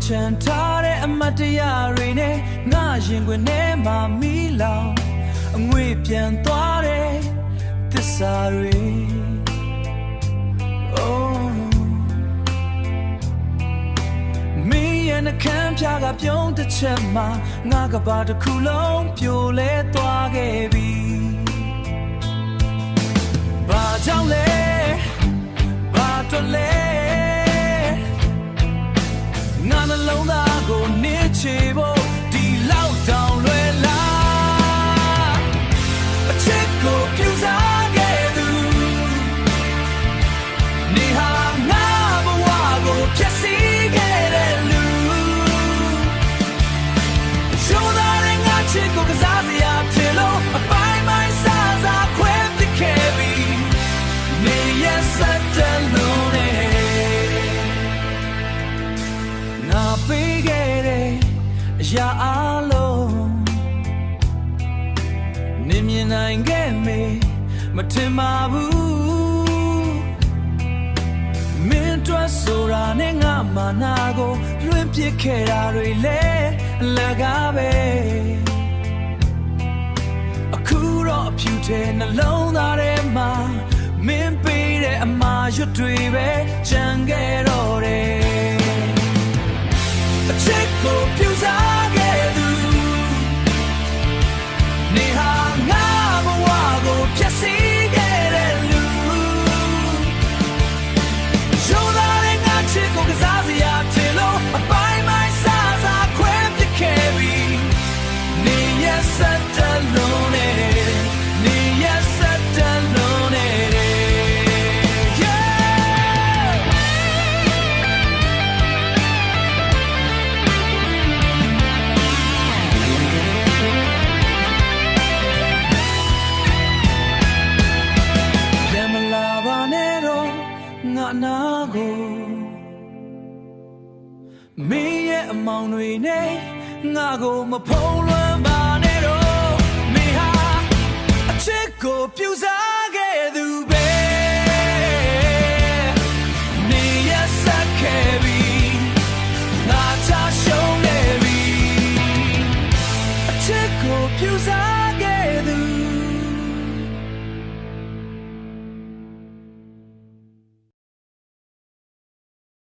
ချန်ထားတဲ့အမတ်တရားတွေနဲ့ငါရင်ခွင်ထဲမှာမီးလောင်အငွေပြန်သွားတဲ့သစ္စာတွေမင်းရဲ့နှကမ်းပြားကပြုံးတစ်ချက်မှာငါကဘာတစ်ခုလုံးပြိုလဲသွားခဲ့ပြီဘာကြောင့်လဲဘာတော့လဲငါနှလုံးသားကိုနစ်ချေဖို့ဒီလောက်တောင်လွယ်လားအချစ်ကိုပြူစားခဲ့သူနေဟာငါဘဝကိုဖြတ်စည်းခဲ့တဲ့လူရှိုးသားတဲ့ငါချစ်ကိုကစားစရာဖြစ်လို့အပိုင်းပိုင်းစားစားခွဲပစ်ခဲ့ပြီနေရစတဲ့လုံးနဲ့ငါပေးခဲ့တဲ့အရာအလုံးနေမြင်နိုင်ခဲ့မေမထင်ပါဘူးမင်းတို့ဆိုတာနဲ့ငါမာနာကိုလွှင့်ပစ်ခဲ့တာတွေလဲအလကားပဲအခုတော့အဖြူထဲနှလုံးသားထဲမှာမင်းပေးတဲ့အမာရွတ်တွေပဲကြံခဲ့တော့တယ်အချစ်ကိုပြူစားခဲ့သူနေဟာငါဘဝကိုဖြတ်စည်းခဲ့တဲ့လူရှိုးသားတဲ့ငါချစ်ကိုကစားစရာဖြစ်လို့အပိုင်းပိုင်းစားစားခွဲပစ်ခဲ့ပြီနေရစတဲ့လုံးနဲ့နေရစတဲ့လုံးနဲ့ငါနာကိုမင်းရဲ့အမောင်တွေနဲ့ငါကိုမဖုံးလွှမ်းပါနဲ့တော့မင်းဟာအချစ်ကိုပြူစား